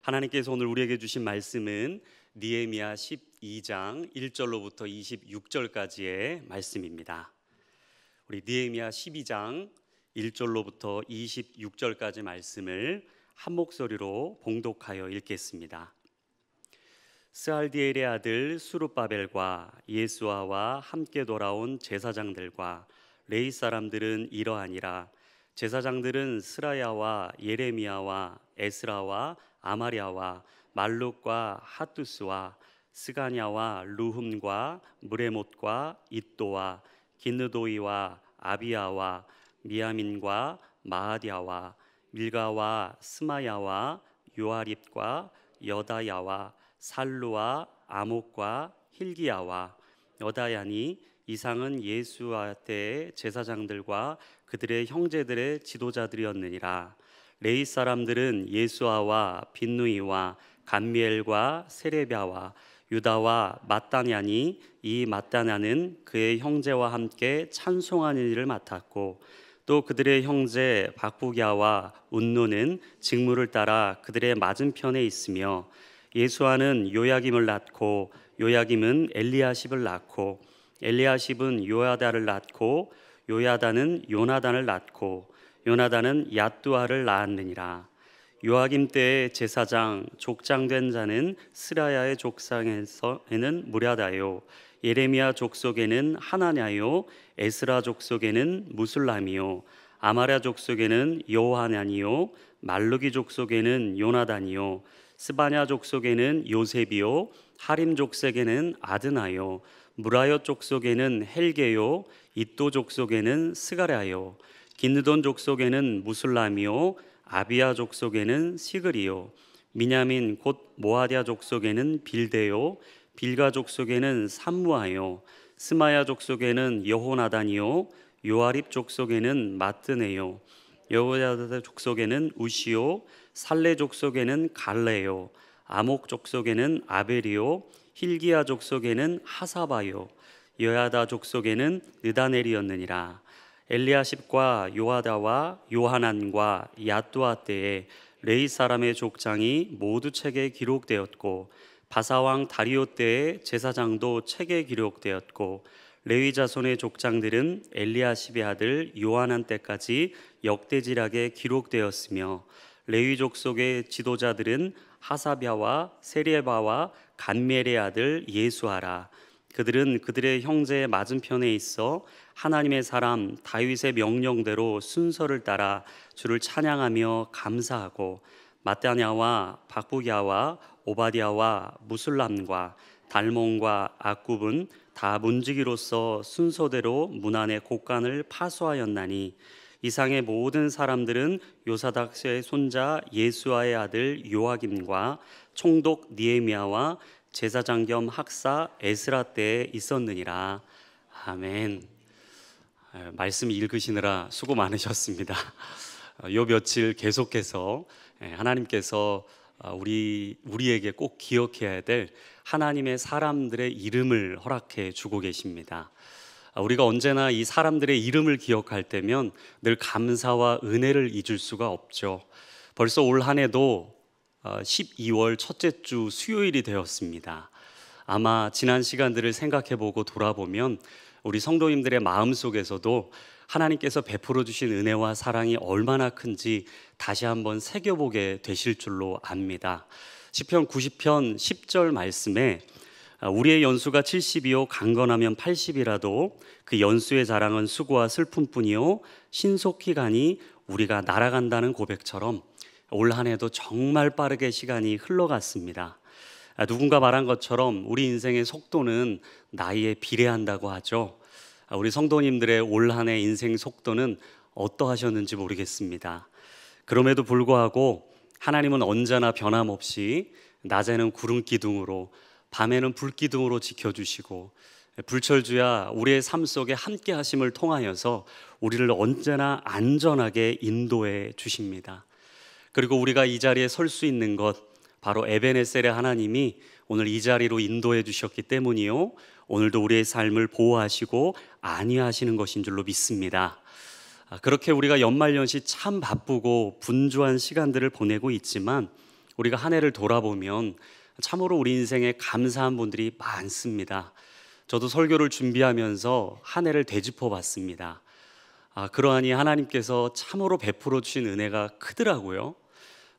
하나님께서 오늘 우리에게 주신 말씀은 느헤미야 12장 1절로부터 26절까지의 말씀입니다. 우리 느헤미야 12장 1절로부터 26절까지 말씀을 한 목소리로 봉독하여 읽겠습니다. 스알디엘의 아들 수룹바벨과 예수아와 함께 돌아온 제사장들과 레위 사람들은 이러하니라. 제사장들은 스라야와 예레미야와 에스라와 아마랴와 말룩과 핫두스와 스가냐와 루흠과 무레못과 잇도와 기느도이와 아비야와 미야민과 마아디아와 밀가와 스마야와 요아립과 여다야와 살루와 아목과 힐기야와 여다야니 이상은 예수아 때의 제사장들과 그들의 형제들의 지도자들이었느니라. 레위 사람들은 예수아와 빈누이와 감미엘과 세레비아와 유다와 mat단야니 이 mat단야는 그의 형제와 함께 찬송하는 일을 맡았고 또 그들의 형제 박부기야와 운노는 직무를 따라 그들의 맞은편에 있으며 예수아는 요야김을 낳고 요야김은 엘리야십을 낳고 엘리야십은 요야다를 낳고 요야다는 요나단을 낳고 요나단은 얏두아를 낳았느니라. 요아김 때의 제사장 족장된 자는 스라야의 족상에는 무랴다요 예레미야 족속에는 하나냐요 에스라 족속에는 무술람이요 아마랴 족속에는 요하냐니요 말루기 족속에는 요나단이요 스바냐 족속에는 요셉이요 하림 족속에는 아드나요 무라요 족속에는 헬게요 잇도 족속에는 스가랴요 기느돈 족속에는 무술람이요 아비야 족속에는 시그리요 미냐민 곧 모아디아 족속에는 빌데요 빌가 족속에는 삼무아요 스마야 족속에는 여호나단이요 요아립 족속에는 마뜨네요 여호야다 족속에는 우시요 살레 족속에는 갈레요 아목 족속에는 아벨이요 힐기야 족속에는 하사바요 여야다 족속에는 느다넬이었느니라. 엘리야십과 요하다와 요하난과 얏두아 때에 레위 사람의 족장이 모두 책에 기록되었고 바사왕 다리오 때의 제사장도 책에 기록되었고 레위 자손의 족장들은 엘리야십의 아들 요하난 때까지 역대지락에 기록되었으며 레위 족속의 지도자들은 하사랴와 세레바와 감미엘의 아들 예수아라. 그들은 그들의 형제의 맞은편에 있어 하나님의 사람 다윗의 명령대로 순서를 따라 주를 찬양하며 감사하고 mat단야와 박부기야와 오바디야와 무술람과 달몬과 악굽은 다 문지기로서 순서대로 문 안의 곳간을 파수하였나니 이상의 모든 사람들은 요사닥의 손자 예수아의 아들 요아김과 총독 느헤미야와 제사장 겸 학사 에스라 때에 있었느니라. 아멘. 말씀 읽으시느라 수고 많으셨습니다. 요 며칠 계속해서 하나님께서 우리에게 꼭 기억해야 될 하나님의 사람들의 이름을 허락해 주고 계십니다. 우리가 언제나 이 사람들의 이름을 기억할 때면 늘 감사와 은혜를 잊을 수가 없죠. 벌써 올 한 해도 12월 첫째 주 수요일이 되었습니다. 아마 지난 시간들을 생각해보고 돌아보면 우리 성도님들의 마음속에서도 하나님께서 베풀어 주신 은혜와 사랑이 얼마나 큰지 다시 한번 새겨보게 되실 줄로 압니다. 시편 90편 10절 말씀에 우리의 연수가 70이요 강건하면 80이라도 그 연수의 자랑은 수고와 슬픔뿐이요 신속히 가니 우리가 날아간다는 고백처럼 올 한 해도 정말 빠르게 시간이 흘러갔습니다. 누군가 말한 것처럼 우리 인생의 속도는 나이에 비례한다고 하죠. 우리 성도님들의 올 한 해 인생 속도는 어떠하셨는지 모르겠습니다. 그럼에도 불구하고 하나님은 언제나 변함없이 낮에는 구름 기둥으로 밤에는 불 기둥으로 지켜주시고 불철주야 우리의 삶 속에 함께 하심을 통하여서 우리를 언제나 안전하게 인도해 주십니다. 그리고 우리가 이 자리에 설 수 있는 것 바로 에베네셀의 하나님이 오늘 이 자리로 인도해 주셨기 때문이요 오늘도 우리의 삶을 보호하시고 안위하시는 것인 줄로 믿습니다. 그렇게 우리가 연말연시 참 바쁘고 분주한 시간들을 보내고 있지만 우리가 한 해를 돌아보면 참으로 우리 인생에 감사한 분들이 많습니다. 저도 설교를 준비하면서 한 해를 되짚어 봤습니다. 그러하니 하나님께서 참으로 베풀어 주신 은혜가 크더라고요.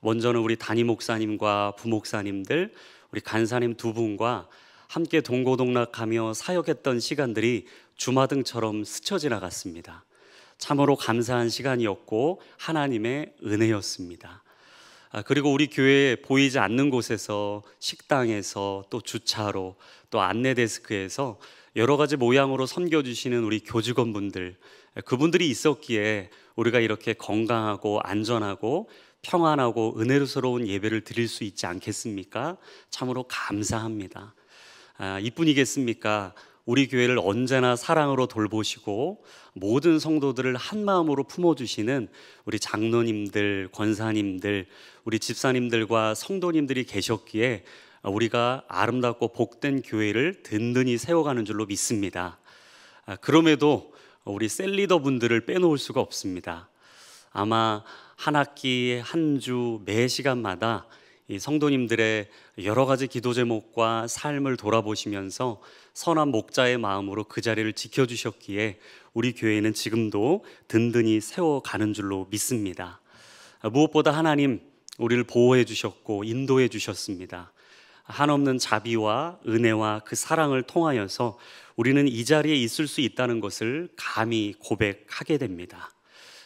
먼저는 우리 담임 목사님과 부목사님들, 우리 간사님 두 분과 함께 동고동락하며 사역했던 시간들이 주마등처럼 스쳐 지나갔습니다. 참으로 감사한 시간이었고 하나님의 은혜였습니다. 그리고 우리 교회에 보이지 않는 곳에서, 식당에서, 또 주차로, 또 안내 데스크에서 여러 가지 모양으로 섬겨주시는 우리 교직원분들, 그분들이 있었기에 우리가 이렇게 건강하고 안전하고 평안하고 은혜로스러운 예배를 드릴 수 있지 않겠습니까? 참으로 감사합니다. 이뿐이겠습니까? 우리 교회를 언제나 사랑으로 돌보시고 모든 성도들을 한 마음으로 품어주시는 우리 장로님들, 권사님들, 우리 집사님들과 성도님들이 계셨기에 우리가 아름답고 복된 교회를 든든히 세워가는 줄로 믿습니다. 그럼에도 우리 셀리더 분들을 빼놓을 수가 없습니다. 아마 한 학기, 한 주, 매 시간마다 이 성도님들의 여러 가지 기도 제목과 삶을 돌아보시면서 선한 목자의 마음으로 그 자리를 지켜주셨기에 우리 교회는 지금도 든든히 세워가는 줄로 믿습니다. 무엇보다 하나님 우리를 보호해 주셨고 인도해 주셨습니다. 한없는 자비와 은혜와 그 사랑을 통하여서 우리는 이 자리에 있을 수 있다는 것을 감히 고백하게 됩니다.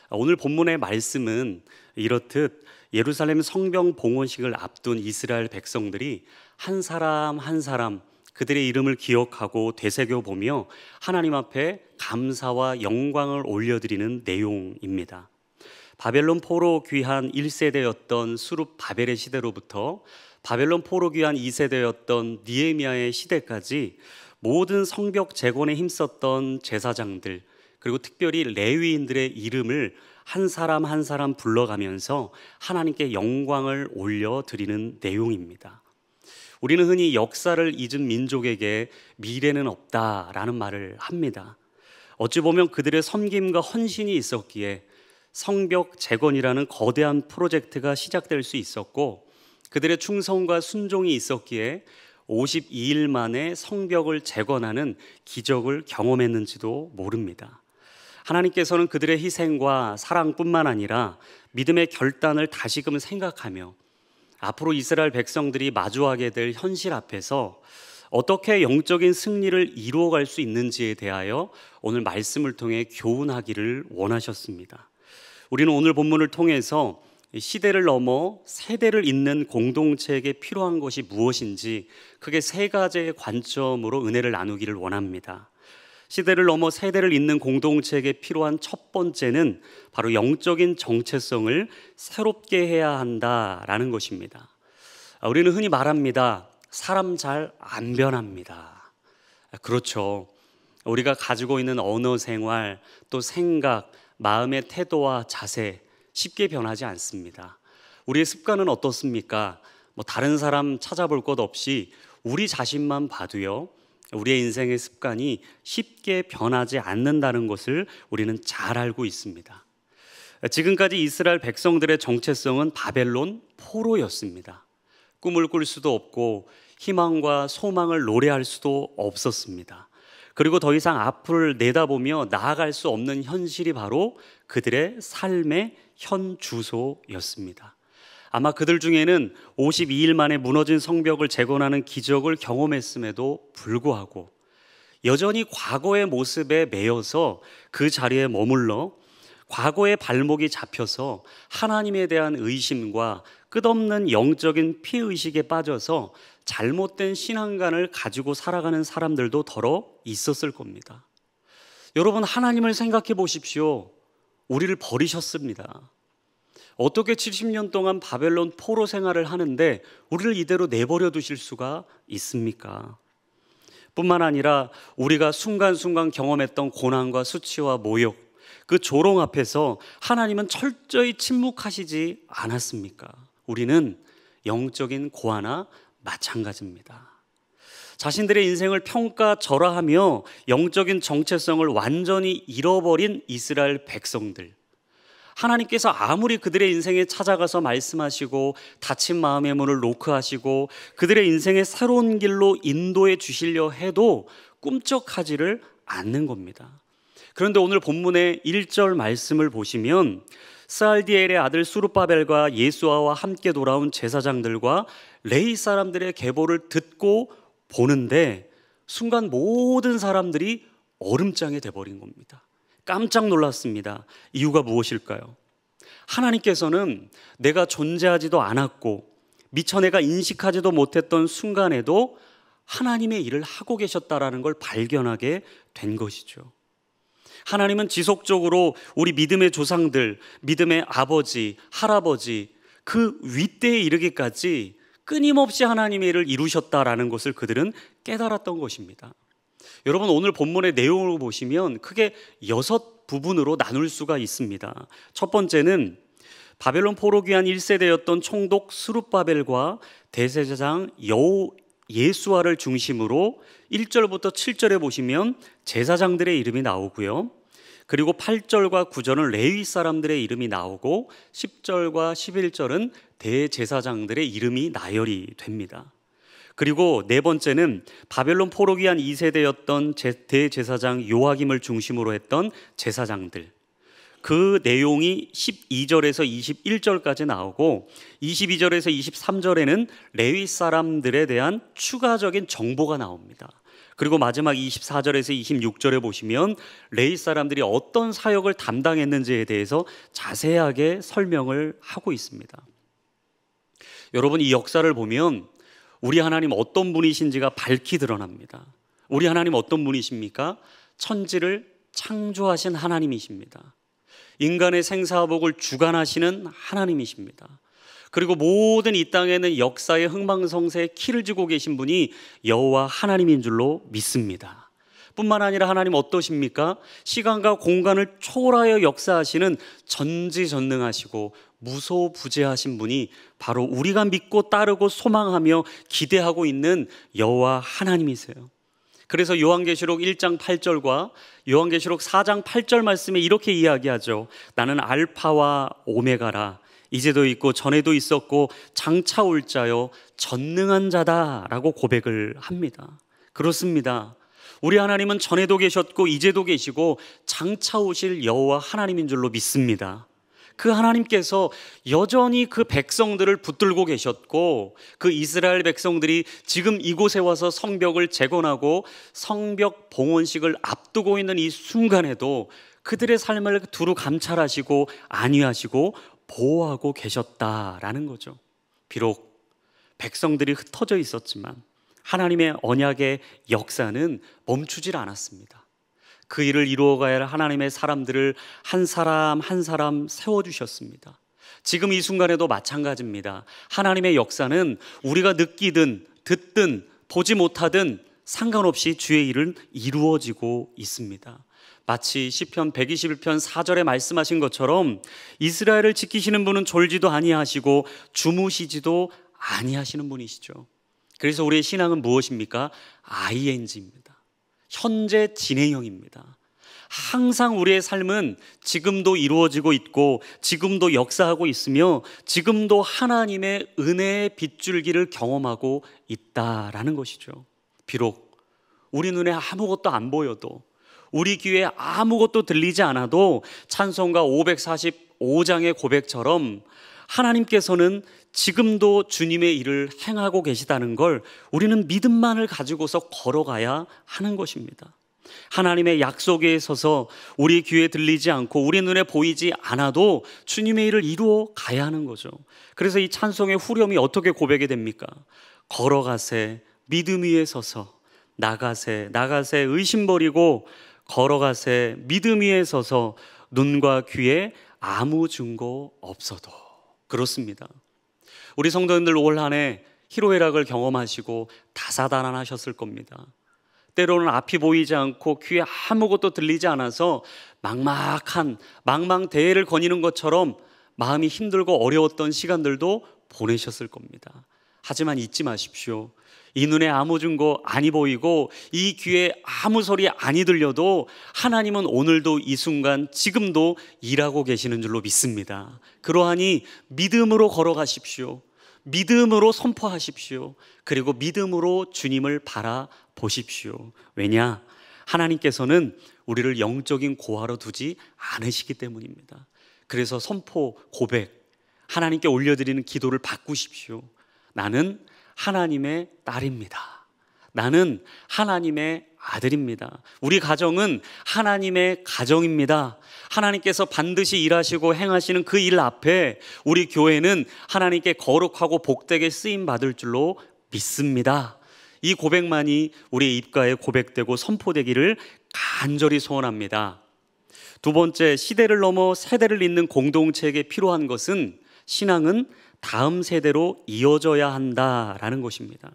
오늘 본문의 말씀은 이렇듯 예루살렘 성벽 봉헌식을 앞둔 이스라엘 백성들이 한 사람 한 사람 그들의 이름을 기억하고 되새겨보며 하나님 앞에 감사와 영광을 올려드리는 내용입니다. 바벨론 포로 귀한 1세대였던 수룹 바벨의 시대로부터 바벨론 포로 귀한 2세대였던 느헤미야의 시대까지 모든 성벽 재건에 힘썼던 제사장들, 그리고 특별히 레위인들의 이름을 한 사람 한 사람 불러가면서 하나님께 영광을 올려드리는 내용입니다. 우리는 흔히 역사를 잊은 민족에게 미래는 없다라는 말을 합니다. 어찌 보면 그들의 섬김과 헌신이 있었기에 성벽 재건이라는 거대한 프로젝트가 시작될 수 있었고, 그들의 충성과 순종이 있었기에 52일 만에 성벽을 재건하는 기적을 경험했는지도 모릅니다. 하나님께서는 그들의 희생과 사랑뿐만 아니라 믿음의 결단을 다시금 생각하며 앞으로 이스라엘 백성들이 마주하게 될 현실 앞에서 어떻게 영적인 승리를 이루어갈 수 있는지에 대하여 오늘 말씀을 통해 교훈하기를 원하셨습니다. 우리는 오늘 본문을 통해서 시대를 넘어 세대를 잇는 공동체에게 필요한 것이 무엇인지 크게 세 가지의 관점으로 은혜를 나누기를 원합니다. 시대를 넘어 세대를 잇는 공동체에게 필요한 첫 번째는 바로 영적인 정체성을 새롭게 해야 한다라는 것입니다. 우리는 흔히 말합니다. 사람 잘 안 변합니다. 그렇죠. 우리가 가지고 있는 언어 생활, 또 생각, 마음의 태도와 자세 쉽게 변하지 않습니다. 우리의 습관은 어떻습니까? 다른 사람 찾아볼 것 없이 우리 자신만 봐도요, 우리의 인생의 습관이 쉽게 변하지 않는다는 것을 우리는 잘 알고 있습니다. 지금까지 이스라엘 백성들의 정체성은 바벨론 포로였습니다. 꿈을 꿀 수도 없고 희망과 소망을 노래할 수도 없었습니다. 그리고 더 이상 앞을 내다보며 나아갈 수 없는 현실이 바로 그들의 삶의 현 주소였습니다. 아마 그들 중에는 52일 만에 무너진 성벽을 재건하는 기적을 경험했음에도 불구하고 여전히 과거의 모습에 매여서 그 자리에 머물러 과거의 발목이 잡혀서 하나님에 대한 의심과 끝없는 영적인 피의식에 빠져서 잘못된 신앙관을 가지고 살아가는 사람들도 더러 있었을 겁니다. 여러분, 하나님을 생각해 보십시오. 우리를 버리셨습니다. 어떻게 70년 동안 바벨론 포로 생활을 하는데 우리를 이대로 내버려 두실 수가 있습니까? 뿐만 아니라 우리가 순간순간 경험했던 고난과 수치와 모욕, 그 조롱 앞에서 하나님은 철저히 침묵하시지 않았습니까? 우리는 영적인 고아나 마찬가지입니다. 자신들의 인생을 평가절하하며 영적인 정체성을 완전히 잃어버린 이스라엘 백성들, 하나님께서 아무리 그들의 인생에 찾아가서 말씀하시고 닫힌 마음의 문을 노크하시고 그들의 인생의 새로운 길로 인도해 주시려 해도 꿈쩍하지를 않는 겁니다. 그런데 오늘 본문의 1절 말씀을 보시면 스알디엘의 아들 수룹바벨과 예수아와 함께 돌아온 제사장들과 레위 사람들의 계보를 듣고 보는데 순간 모든 사람들이 얼음장이 돼버린 겁니다. 깜짝 놀랐습니다. 이유가 무엇일까요? 하나님께서는 내가 존재하지도 않았고 미처 내가 인식하지도 못했던 순간에도 하나님의 일을 하고 계셨다라는 걸 발견하게 된 것이죠. 하나님은 지속적으로 우리 믿음의 조상들, 믿음의 아버지, 할아버지 그 윗대에 이르기까지 끊임없이 하나님의 일을 이루셨다라는 것을 그들은 깨달았던 것입니다. 여러분, 오늘 본문의 내용을 보시면 크게 6부분으로 나눌 수가 있습니다. 첫 번째는 바벨론 포로 귀환 1세대였던 총독 스룹바벨과 대제사장 예수아를 중심으로 1절부터 7절에 보시면 제사장들의 이름이 나오고요. 그리고 8절과 9절은 레위 사람들의 이름이 나오고 10절과 11절은 대제사장들의 이름이 나열이 됩니다. 그리고 네 번째는 바벨론 포로 귀환 2세대였던 대제사장 요아김을 중심으로 했던 제사장들, 그 내용이 12절에서 21절까지 나오고 22절에서 23절에는 레위 사람들에 대한 추가적인 정보가 나옵니다. 그리고 마지막 24절에서 26절에 보시면 레위 사람들이 어떤 사역을 담당했는지에 대해서 자세하게 설명을 하고 있습니다. 여러분, 이 역사를 보면 우리 하나님 어떤 분이신지가 밝히 드러납니다. 우리 하나님 어떤 분이십니까? 천지를 창조하신 하나님이십니다. 인간의 생사복을 주관하시는 하나님이십니다. 그리고 모든 이 땅에는 역사의 흥망성쇠에 키를 쥐고 계신 분이 여호와 하나님인 줄로 믿습니다. 뿐만 아니라 하나님 어떠십니까? 시간과 공간을 초월하여 역사하시는 전지전능하시고 무소부재하신 분이 바로 우리가 믿고 따르고 소망하며 기대하고 있는 여호와 하나님이세요. 그래서 요한계시록 1장 8절과 요한계시록 4장 8절 말씀에 이렇게 이야기하죠. 나는 알파와 오메가라. 이제도 있고 전에도 있었고 장차 올 자요 전능한 자다라고 고백을 합니다. 그렇습니다. 우리 하나님은 전에도 계셨고 이제도 계시고 장차 오실 여호와 하나님인 줄로 믿습니다. 그 하나님께서 여전히 그 백성들을 붙들고 계셨고 그 이스라엘 백성들이 지금 이곳에 와서 성벽을 재건하고 성벽 봉헌식을 앞두고 있는 이 순간에도 그들의 삶을 두루 감찰하시고 안위하시고 보호하고 계셨다라는 거죠. 비록 백성들이 흩어져 있었지만 하나님의 언약의 역사는 멈추질 않았습니다. 그 일을 이루어가야 할 하나님의 사람들을 한 사람 한 사람 세워주셨습니다. 지금 이 순간에도 마찬가지입니다. 하나님의 역사는 우리가 느끼든 듣든 보지 못하든 상관없이 주의 일은 이루어지고 있습니다. 마치 시편 121편 4절에 말씀하신 것처럼 이스라엘을 지키시는 분은 졸지도 아니하시고 주무시지도 아니하시는 분이시죠. 그래서 우리의 신앙은 무엇입니까? ING입니다. 현재 진행형입니다. 항상 우리의 삶은 지금도 이루어지고 있고 지금도 역사하고 있으며 지금도 하나님의 은혜의 빗줄기를 경험하고 있다라는 것이죠. 비록 우리 눈에 아무것도 안 보여도 우리 귀에 아무것도 들리지 않아도 찬송가 545장의 고백처럼 하나님께서는 지금도 주님의 일을 행하고 계시다는 걸 우리는 믿음만을 가지고서 걸어가야 하는 것입니다. 하나님의 약속에 서서 우리 귀에 들리지 않고 우리 눈에 보이지 않아도 주님의 일을 이루어 가야 하는 거죠. 그래서 이 찬송의 후렴이 어떻게 고백이 됩니까? 걸어가세 믿음 위에 서서 나가세 의심 버리고 걸어가세 믿음 위에 서서 눈과 귀에 아무 증거 없어도. 그렇습니다. 우리 성도님들 올 한 해 희로애락을 경험하시고 다사다난하셨을 겁니다. 때로는 앞이 보이지 않고 귀에 아무것도 들리지 않아서 막막한 망망대해를 거니는 것처럼 마음이 힘들고 어려웠던 시간들도 보내셨을 겁니다. 하지만 잊지 마십시오. 이 눈에 아무 증거 아니 보이고 이 귀에 아무 소리 아니 들려도 하나님은 오늘도 이 순간 지금도 일하고 계시는 줄로 믿습니다. 그러하니 믿음으로 걸어가십시오. 믿음으로 선포하십시오. 그리고 믿음으로 주님을 바라보십시오. 왜냐? 하나님께서는 우리를 영적인 고아로 두지 않으시기 때문입니다. 그래서 선포, 고백, 하나님께 올려드리는 기도를 바꾸십시오. 나는 하나님의 딸입니다. 나는 하나님의 아들입니다. 우리 가정은 하나님의 가정입니다. 하나님께서 반드시 일하시고 행하시는 그 일 앞에 우리 교회는 하나님께 거룩하고 복되게 쓰임 받을 줄로 믿습니다. 이 고백만이 우리의 입가에 고백되고 선포되기를 간절히 소원합니다. 두 번째, 시대를 넘어 세대를 잇는 공동체에게 필요한 것은 신앙은 다음 세대로 이어져야 한다라는 것입니다.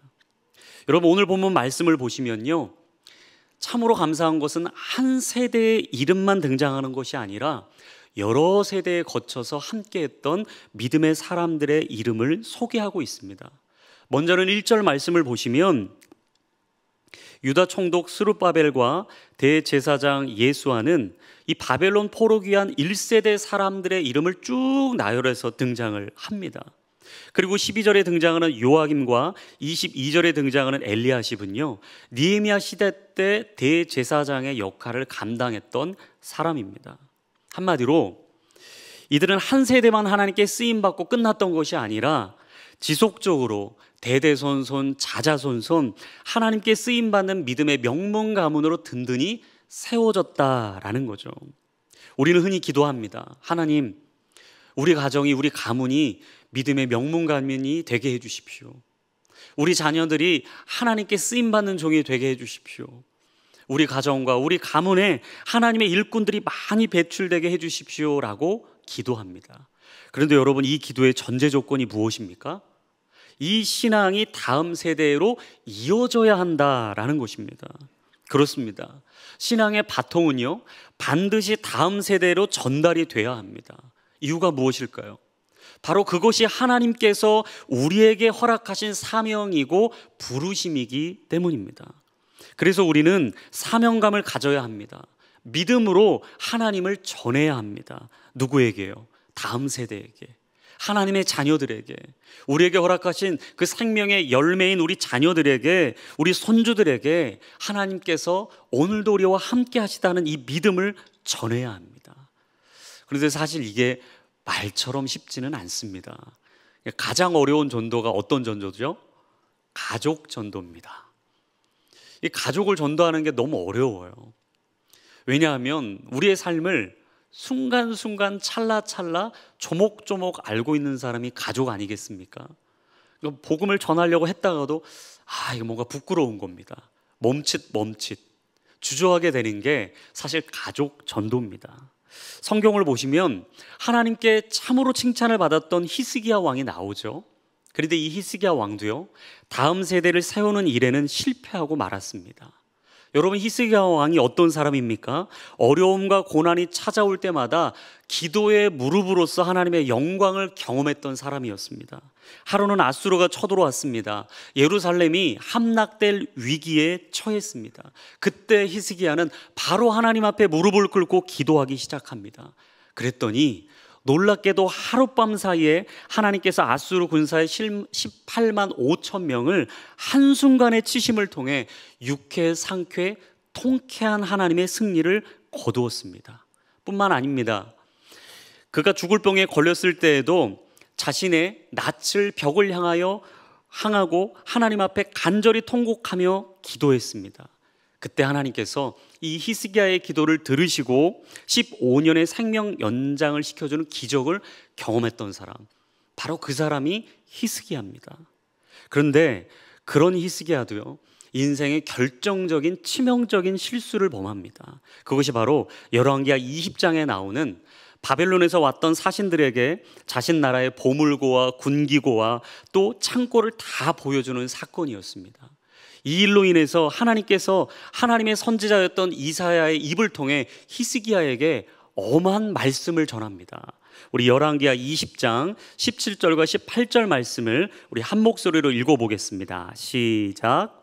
여러분, 오늘 본문 말씀을 보시면요, 참으로 감사한 것은 한 세대의 이름만 등장하는 것이 아니라 여러 세대에 거쳐서 함께했던 믿음의 사람들의 이름을 소개하고 있습니다. 먼저는 1절 말씀을 보시면 유다 총독 스룹바벨과 대제사장 예수아는 이 바벨론 포로기 한 1세대 사람들의 이름을 쭉 나열해서 등장을 합니다. 그리고 12절에 등장하는 요아김과 22절에 등장하는 엘리야십은요, 느헤미야 시대 때 대제사장의 역할을 감당했던 사람입니다. 한마디로 이들은 한 세대만 하나님께 쓰임받고 끝났던 것이 아니라 지속적으로 대대손손 자자손손 하나님께 쓰임받는 믿음의 명문 가문으로 든든히 세워졌다라는 거죠. 우리는 흔히 기도합니다. 하나님, 우리 가정이, 우리 가문이 믿음의 명문 가문이 되게 해주십시오. 우리 자녀들이 하나님께 쓰임받는 종이 되게 해주십시오. 우리 가정과 우리 가문에 하나님의 일꾼들이 많이 배출되게 해주십시오라고 기도합니다. 그런데 여러분, 이 기도의 전제 조건이 무엇입니까? 이 신앙이 다음 세대로 이어져야 한다라는 것입니다. 그렇습니다. 신앙의 바통은요, 반드시 다음 세대로 전달이 돼야 합니다. 이유가 무엇일까요? 바로 그것이 하나님께서 우리에게 허락하신 사명이고 부르심이기 때문입니다. 그래서 우리는 사명감을 가져야 합니다. 믿음으로 하나님을 전해야 합니다. 누구에게요? 다음 세대에게, 하나님의 자녀들에게, 우리에게 허락하신 그 생명의 열매인 우리 자녀들에게, 우리 손주들에게 하나님께서 오늘도 우리와 함께 하시다는 이 믿음을 전해야 합니다. 그런데 사실 이게 말처럼 쉽지는 않습니다. 가장 어려운 전도가 어떤 전도죠? 가족 전도입니다. 이 가족을 전도하는 게 너무 어려워요. 왜냐하면 우리의 삶을 순간순간 찰나찰나 조목조목 알고 있는 사람이 가족 아니겠습니까? 복음을 전하려고 했다가도 이거 뭔가 부끄러운 겁니다. 멈칫 주저하게 되는 게 사실 가족 전도입니다. 성경을 보시면 하나님께 참으로 칭찬을 받았던 히스기야 왕이 나오죠. 그런데 이 히스기야 왕도요, 다음 세대를 세우는 일에는 실패하고 말았습니다. 여러분, 히스기야 왕이 어떤 사람입니까? 어려움과 고난이 찾아올 때마다 기도의 무릎으로서 하나님의 영광을 경험했던 사람이었습니다. 하루는 아수르가 쳐들어왔습니다. 예루살렘이 함락될 위기에 처했습니다. 그때 히스기야는 바로 하나님 앞에 무릎을 꿇고 기도하기 시작합니다. 그랬더니 놀랍게도 하룻밤 사이에 하나님께서 아수르 군사의 18만 5천 명을 한순간의 치심을 통해 육회, 상쾌, 통쾌한 하나님의 승리를 거두었습니다. 뿐만 아닙니다. 그가 죽을 병에 걸렸을 때에도 자신의 낯을 벽을 향하고 하나님 앞에 간절히 통곡하며 기도했습니다. 그때 하나님께서 이 히스기야의 기도를 들으시고 15년의 생명 연장을 시켜주는 기적을 경험했던 사람, 바로 그 사람이 히스기야입니다. 그런데 그런 히스기야도요, 인생의 결정적인 치명적인 실수를 범합니다. 그것이 바로 열왕기하 20장에 나오는 바벨론에서 왔던 사신들에게 자신 나라의 보물고와 군기고와 또 창고를 다 보여주는 사건이었습니다. 이 일로 인해서 하나님께서 하나님의 선지자였던 이사야의 입을 통해 히스기야에게 엄한 말씀을 전합니다. 우리 열왕기하 20장 17절과 18절 말씀을 우리 한 목소리로 읽어보겠습니다. 시작.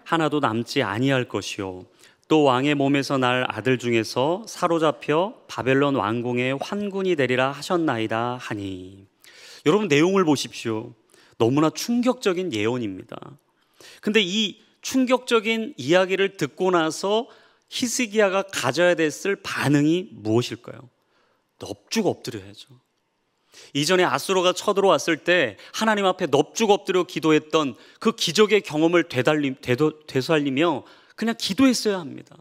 하나도 남지 아니할 것이요 또 왕의 몸에서 날 아들 중에서 사로잡혀 바벨론 왕궁의 환군이 되리라 하셨나이다 하니. 여러분, 내용을 보십시오. 너무나 충격적인 예언입니다. 근데 이 충격적인 이야기를 듣고 나서 히스기야가 가져야 됐을 반응이 무엇일까요? 넙죽 엎드려야죠. 이전에 아수르가 쳐들어왔을 때 하나님 앞에 넙죽 엎드려 기도했던 그 기적의 경험을 되살리며 그냥 기도했어야 합니다.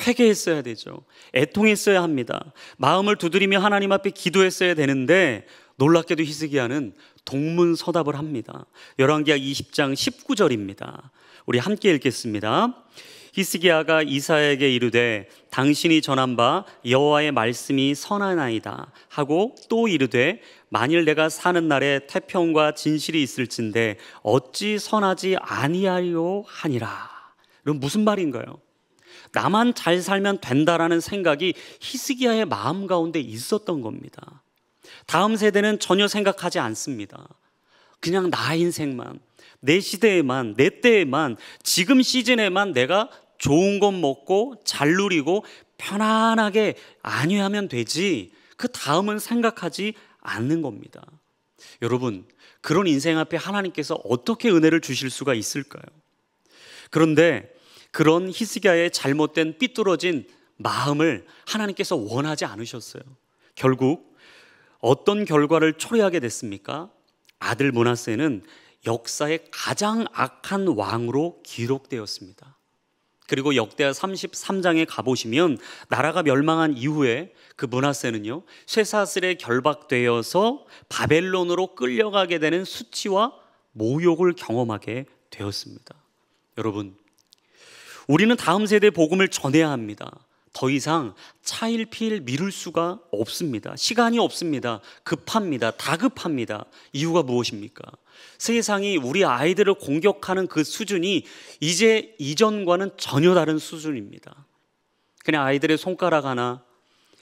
회개했어야 되죠. 애통했어야 합니다. 마음을 두드리며 하나님 앞에 기도했어야 되는데 놀랍게도 히스기야는 동문서답을 합니다. 열왕기하 20장 19절입니다. 우리 함께 읽겠습니다. 히스기야가 이사야에게 이르되 당신이 전한 바 여호와의 말씀이 선하나이다 하고 또 이르되 만일 내가 사는 날에 태평과 진실이 있을진데 어찌 선하지 아니하리요 하니라. 그럼 무슨 말인가요? 나만 잘 살면 된다라는 생각이 히스기야의 마음 가운데 있었던 겁니다. 다음 세대는 전혀 생각하지 않습니다. 그냥 나 인생만, 내 시대에만, 내 때에만, 지금 시즌에만 내가 좋은 것 먹고 잘 누리고 편안하게 안위하면 되지, 그 다음은 생각하지 않는 겁니다. 여러분, 그런 인생 앞에 하나님께서 어떻게 은혜를 주실 수가 있을까요? 그런데 그런 히스기야의 잘못된 삐뚤어진 마음을 하나님께서 원하지 않으셨어요. 결국 어떤 결과를 초래하게 됐습니까? 아들 므낫세는 역사의 가장 악한 왕으로 기록되었습니다. 그리고 역대하 33장에 가보시면 나라가 멸망한 이후에 그 므낫세는요, 쇠사슬에 결박되어서 바벨론으로 끌려가게 되는 수치와 모욕을 경험하게 되었습니다. 여러분, 우리는 다음 세대에 복음을 전해야 합니다. 더 이상 차일피일 미룰 수가 없습니다. 시간이 없습니다. 급합니다. 다급합니다. 이유가 무엇입니까? 세상이 우리 아이들을 공격하는 그 수준이 이제 이전과는 전혀 다른 수준입니다. 그냥 아이들의 손가락 하나,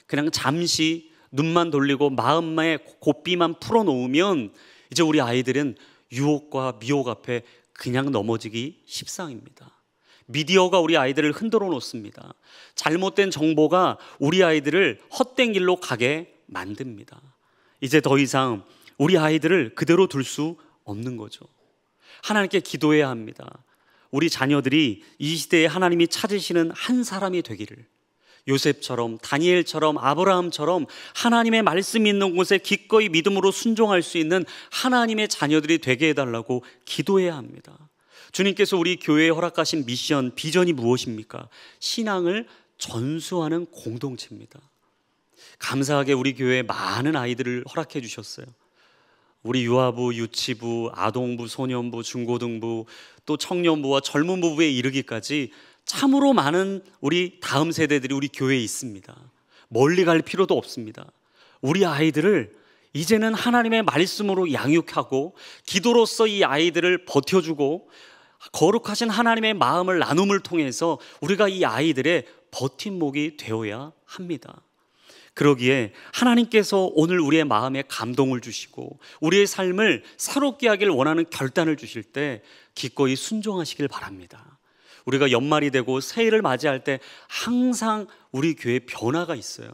그냥 잠시 눈만 돌리고 마음의 고삐만 풀어놓으면 이제 우리 아이들은 유혹과 미혹 앞에 그냥 넘어지기 십상입니다. 미디어가 우리 아이들을 흔들어 놓습니다. 잘못된 정보가 우리 아이들을 헛된 길로 가게 만듭니다. 이제 더 이상 우리 아이들을 그대로 둘 수 없는 거죠. 하나님께 기도해야 합니다. 우리 자녀들이 이 시대에 하나님이 찾으시는 한 사람이 되기를, 요셉처럼, 다니엘처럼, 아브라함처럼 하나님의 말씀이 있는 곳에 기꺼이 믿음으로 순종할 수 있는 하나님의 자녀들이 되게 해달라고 기도해야 합니다. 주님께서 우리 교회에 허락하신 미션, 비전이 무엇입니까? 신앙을 전수하는 공동체입니다. 감사하게 우리 교회에 많은 아이들을 허락해 주셨어요. 우리 유아부, 유치부, 아동부, 소년부, 중고등부, 또 청년부와 젊은 부부에 이르기까지 참으로 많은 우리 다음 세대들이 우리 교회에 있습니다. 멀리 갈 필요도 없습니다. 우리 아이들을 이제는 하나님의 말씀으로 양육하고 기도로서 이 아이들을 버텨주고 거룩하신 하나님의 마음을 나눔을 통해서 우리가 이 아이들의 버팀목이 되어야 합니다. 그러기에 하나님께서 오늘 우리의 마음에 감동을 주시고 우리의 삶을 새롭게 하길 원하는 결단을 주실 때 기꺼이 순종하시길 바랍니다. 우리가 연말이 되고 새해를 맞이할 때 항상 우리 교회에 변화가 있어요.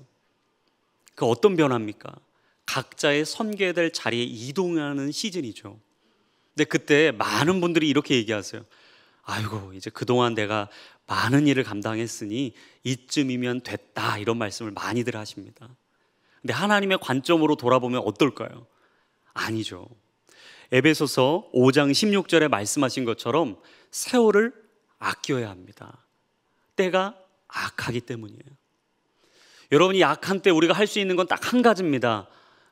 그 어떤 변화입니까? 각자의 섬겨야 될 자리에 이동하는 시즌이죠. 근데 그때 많은 분들이 이렇게 얘기하세요. 아이고, 이제 그동안 내가 많은 일을 감당했으니 이쯤이면 됐다, 이런 말씀을 많이들 하십니다. 근데 하나님의 관점으로 돌아보면 어떨까요? 아니죠. 에베소서 5장 16절에 말씀하신 것처럼 세월을 아껴야 합니다. 때가 악하기 때문이에요. 여러분이 악한 때 우리가 할 수 있는 건 딱 한 가지입니다.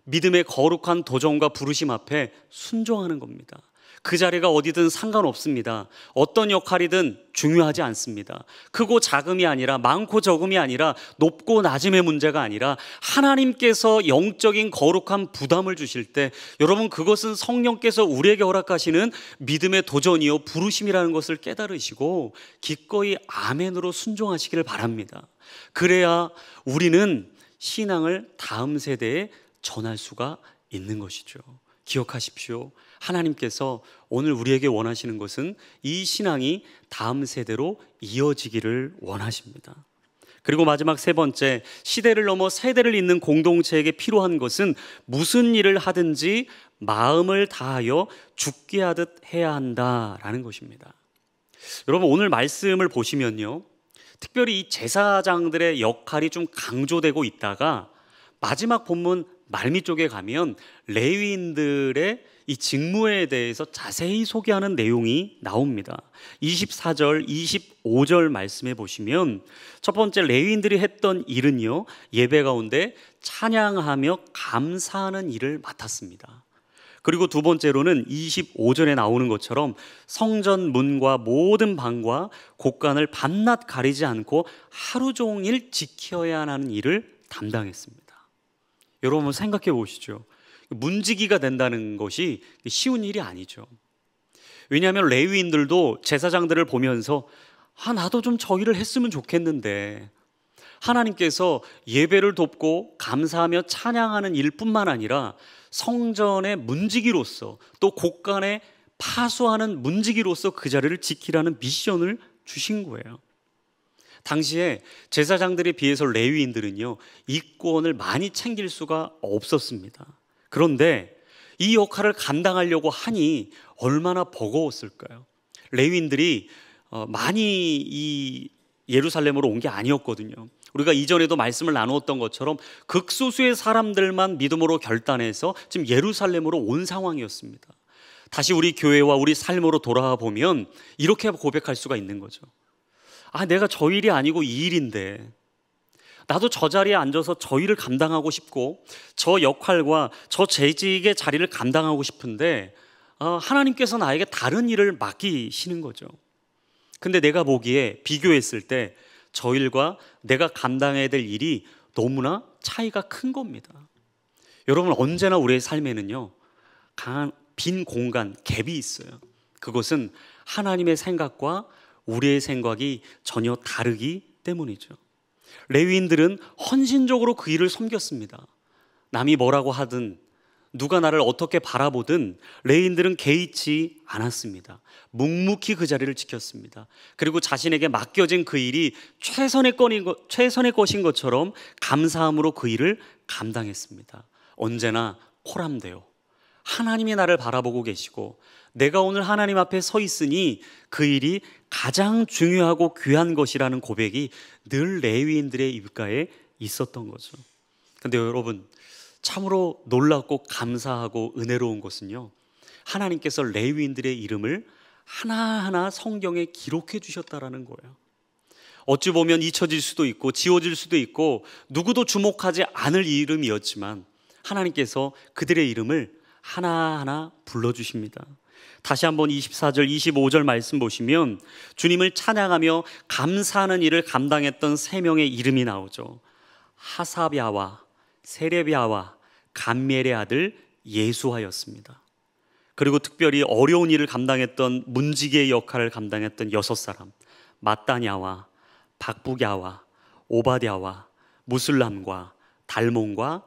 믿음의 거룩한 도전과 부르심 앞에 순종하는 겁니다. 그 자리가 어디든 상관없습니다. 어떤 역할이든 중요하지 않습니다. 크고 작음이 아니라, 많고 적음이 아니라, 높고 낮음의 문제가 아니라 하나님께서 영적인 거룩한 부담을 주실 때 여러분, 그것은 성령께서 우리에게 허락하시는 믿음의 도전이요 부르심이라는 것을 깨달으시고 기꺼이 아멘으로 순종하시기를 바랍니다. 그래야 우리는 신앙을 다음 세대에 전할 수가 있는 것이죠. 기억하십시오. 하나님께서 오늘 우리에게 원하시는 것은 이 신앙이 다음 세대로 이어지기를 원하십니다. 그리고 마지막 세 번째, 시대를 넘어 세대를 잇는 공동체에게 필요한 것은 무슨 일을 하든지 마음을 다하여 죽게 하듯 해야 한다라는 것입니다. 여러분, 오늘 말씀을 보시면요, 특별히 이 제사장들의 역할이 좀 강조되고 있다가 마지막 본문 말미 쪽에 가면 레위인들의 이 직무에 대해서 자세히 소개하는 내용이 나옵니다. 24절, 25절 말씀해 보시면 첫 번째, 레위인들이 했던 일은요, 예배 가운데 찬양하며 감사하는 일을 맡았습니다. 그리고 두 번째로는 25절에 나오는 것처럼 성전 문과 모든 방과 곳간을 밤낮 가리지 않고 하루 종일 지켜야 하는 일을 담당했습니다. 여러분, 한번 생각해 보시죠. 문지기가 된다는 것이 쉬운 일이 아니죠. 왜냐하면 레위인들도 제사장들을 보면서 나도 좀 저 일을 했으면 좋겠는데, 하나님께서 예배를 돕고 감사하며 찬양하는 일뿐만 아니라 성전의 문지기로서, 또 곳간에 파수하는 문지기로서 그 자리를 지키라는 미션을 주신 거예요. 당시에 제사장들에 비해서 레위인들은요, 이권을 많이 챙길 수가 없었습니다. 그런데 이 역할을 감당하려고 하니 얼마나 버거웠을까요? 레위인들이 많이 이 예루살렘으로 온 게 아니었거든요. 우리가 이전에도 말씀을 나누었던 것처럼 극소수의 사람들만 믿음으로 결단해서 지금 예루살렘으로 온 상황이었습니다. 다시 우리 교회와 우리 삶으로 돌아와 보면 이렇게 고백할 수가 있는 거죠. 내가 저 일이 아니고 이 일인데, 나도 저 자리에 앉아서 저 일을 감당하고 싶고 저 역할과 저 재직의 자리를 감당하고 싶은데 하나님께서 나에게 다른 일을 맡기시는 거죠. 근데 내가 보기에 비교했을 때 저 일과 내가 감당해야 될 일이 너무나 차이가 큰 겁니다. 여러분, 언제나 우리의 삶에는요, 강한 빈 공간, 갭이 있어요. 그것은 하나님의 생각과 우리의 생각이 전혀 다르기 때문이죠. 레위인들은 헌신적으로 그 일을 섬겼습니다. 남이 뭐라고 하든, 누가 나를 어떻게 바라보든 레위인들은 개의치 않았습니다. 묵묵히 그 자리를 지켰습니다. 그리고 자신에게 맡겨진 그 일이 최선의 것인 것처럼 감사함으로 그 일을 감당했습니다. 언제나 포람되어 하나님이 나를 바라보고 계시고 내가 오늘 하나님 앞에 서 있으니 그 일이 가장 중요하고 귀한 것이라는 고백이 늘 레위인들의 입가에 있었던 거죠. 근데 여러분, 참으로 놀랍고 감사하고 은혜로운 것은요, 하나님께서 레위인들의 이름을 하나하나 성경에 기록해 주셨다라는 거예요. 어찌 보면 잊혀질 수도 있고 지워질 수도 있고 누구도 주목하지 않을 이름이었지만 하나님께서 그들의 이름을 하나하나 불러주십니다. 다시 한번 24절, 25절 말씀 보시면 주님을 찬양하며 감사하는 일을 감당했던 세 명의 이름이 나오죠. 하사랴와 세레비야와 감멜의 아들 예수하였습니다. 그리고 특별히 어려운 일을 감당했던 문지기의 역할을 감당했던 6사람, 마따냐와 박부랴와 오바댜와 무슬람과 달몬과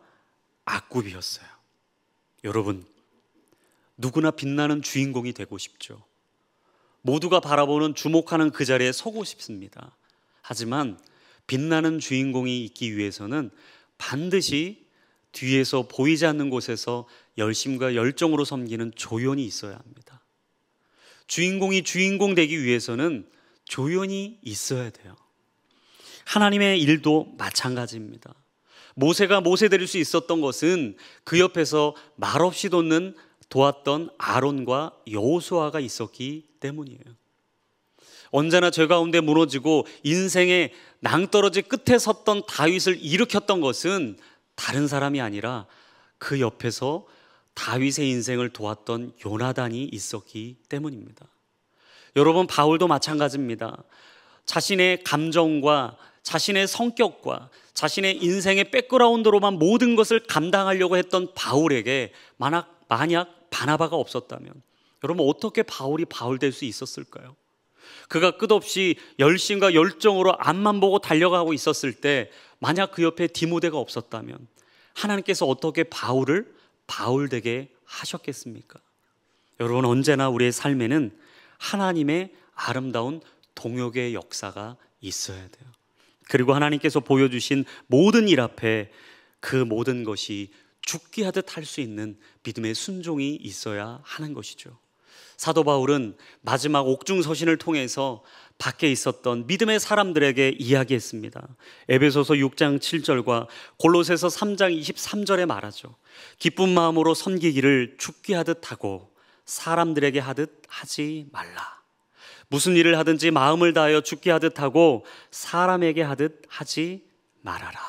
악굽이었어요. 여러분, 누구나 빛나는 주인공이 되고 싶죠. 모두가 바라보는 주목하는 그 자리에 서고 싶습니다. 하지만 빛나는 주인공이 있기 위해서는 반드시 뒤에서 보이지 않는 곳에서 열심과 열정으로 섬기는 조연이 있어야 합니다. 주인공이 주인공 되기 위해서는 조연이 있어야 돼요. 하나님의 일도 마찬가지입니다. 모세가 모세 될 수 있었던 것은 그 옆에서 말없이 도왔던 아론과 여호수아가 있었기 때문이에요. 언제나 죄 가운데 무너지고 인생의 낭떠러지 끝에 섰던 다윗을 일으켰던 것은 다른 사람이 아니라 그 옆에서 다윗의 인생을 도왔던 요나단이 있었기 때문입니다. 여러분, 바울도 마찬가지입니다. 자신의 감정과 자신의 성격과 자신의 인생의 백그라운드로만 모든 것을 감당하려고 했던 바울에게 만약 바나바가 없었다면 여러분, 어떻게 바울이 바울 될 수 있었을까요? 그가 끝없이 열심과 열정으로 앞만 보고 달려가고 있었을 때 만약 그 옆에 디모데가 없었다면 하나님께서 어떻게 바울을 바울 되게 하셨겠습니까? 여러분, 언제나 우리의 삶에는 하나님의 아름다운 동역의 역사가 있어야 돼요. 그리고 하나님께서 보여주신 모든 일 앞에 그 모든 것이 죽게 하듯 할 수 있는 믿음의 순종이 있어야 하는 것이죠. 사도 바울은 마지막 옥중서신을 통해서 밖에 있었던 믿음의 사람들에게 이야기했습니다. 에베소서 6장 7절과 골로새서 3장 23절에 말하죠. 기쁜 마음으로 섬기기를 죽게 하듯 하고 사람들에게 하듯 하지 말라. 무슨 일을 하든지 마음을 다하여 죽게 하듯 하고 사람에게 하듯 하지 말아라.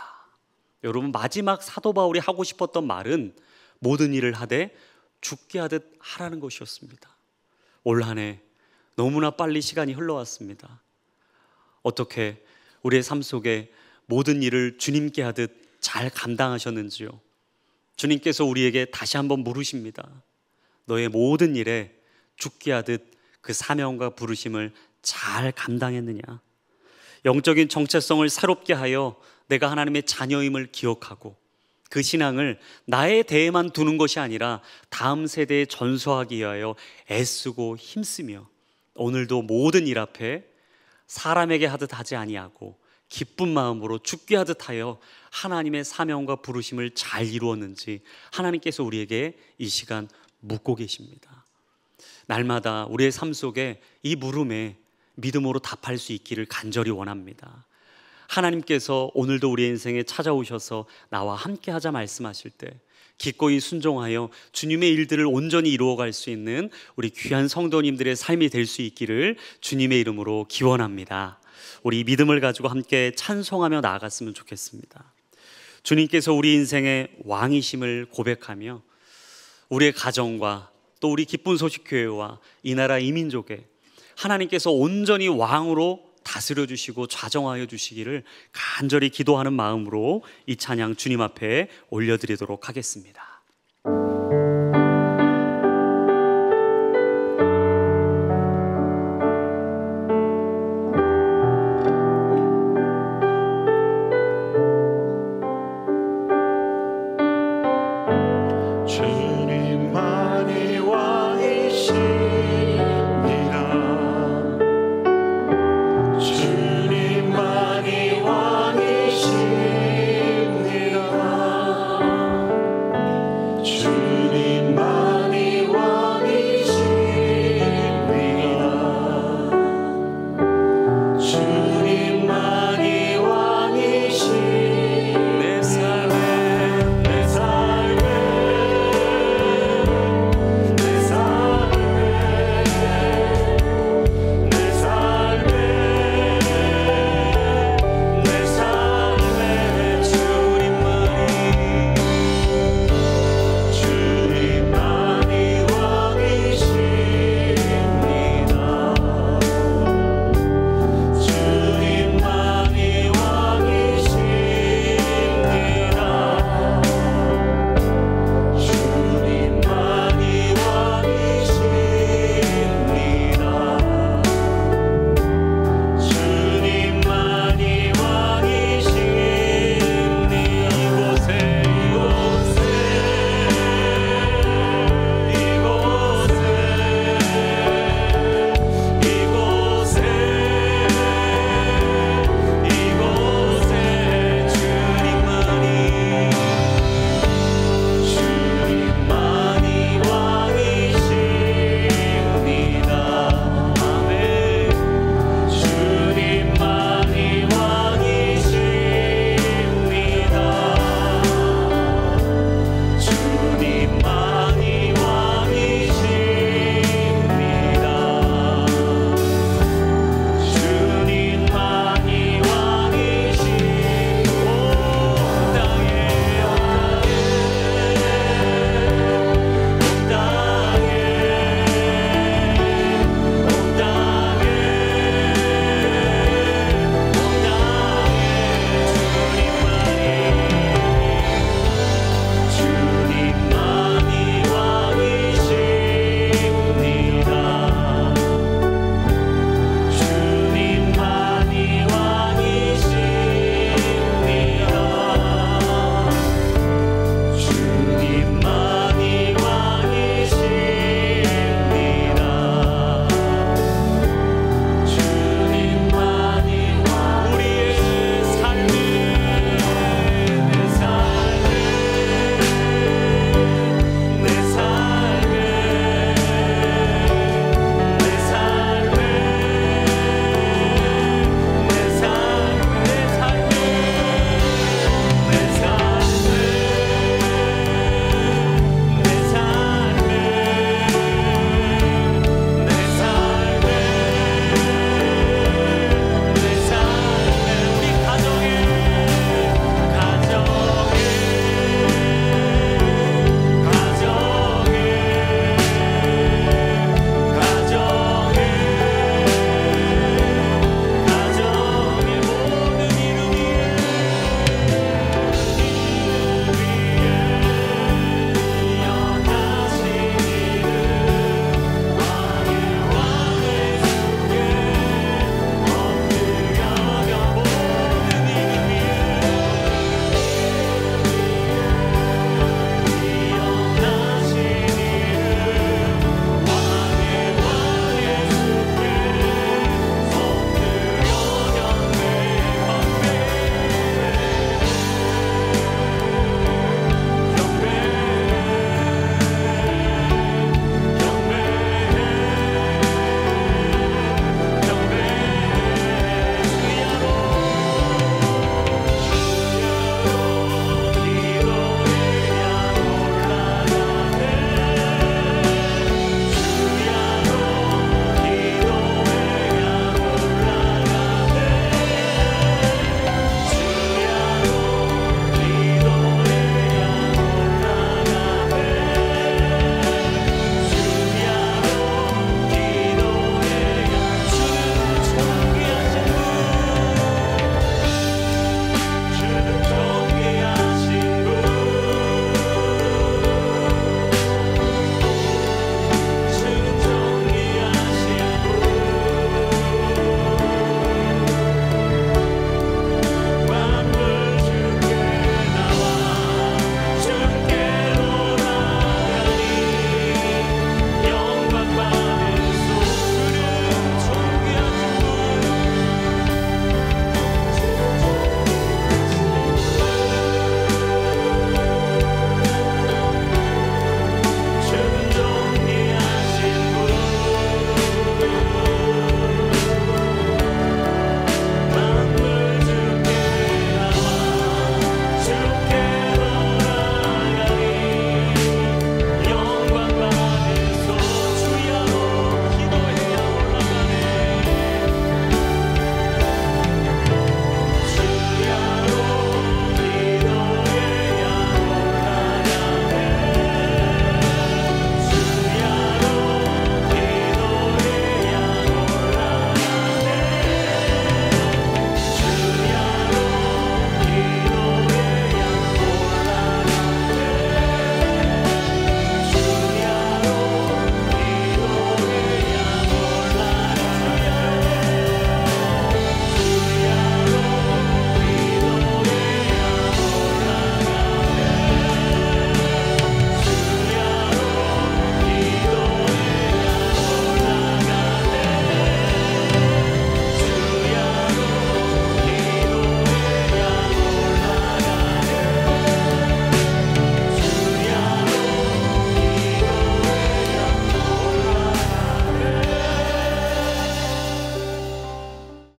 여러분, 마지막 사도 바울이 하고 싶었던 말은 모든 일을 하되 죽게 하듯 하라는 것이었습니다. 올 한 해 너무나 빨리 시간이 흘러왔습니다. 어떻게 우리의 삶 속에 모든 일을 주님께 하듯 잘 감당하셨는지요? 주님께서 우리에게 다시 한번 물으십니다. 너의 모든 일에 죽게 하듯 그 사명과 부르심을 잘 감당했느냐? 영적인 정체성을 새롭게 하여 내가 하나님의 자녀임을 기억하고 그 신앙을 나에 대해만 두는 것이 아니라 다음 세대에 전수하기 위하여 애쓰고 힘쓰며 오늘도 모든 일 앞에 사람에게 하듯 하지 아니하고 기쁜 마음으로 죽게 하듯 하여 하나님의 사명과 부르심을 잘 이루었는지 하나님께서 우리에게 이 시간 묻고 계십니다. 날마다 우리의 삶 속에 이 물음에 믿음으로 답할 수 있기를 간절히 원합니다. 하나님께서 오늘도 우리의 인생에 찾아오셔서 나와 함께 하자 말씀하실 때 기꺼이 순종하여 주님의 일들을 온전히 이루어갈 수 있는 우리 귀한 성도님들의 삶이 될 수 있기를 주님의 이름으로 기원합니다. 우리 믿음을 가지고 함께 찬송하며 나아갔으면 좋겠습니다. 주님께서 우리 인생의 왕이심을 고백하며 우리의 가정과 또 우리 기쁜 소식 교회와 이 나라 이민족에 하나님께서 온전히 왕으로 다스려 주시고 좌정하여 주시기를 간절히 기도하는 마음으로 이 찬양 주님 앞에 올려드리도록 하겠습니다.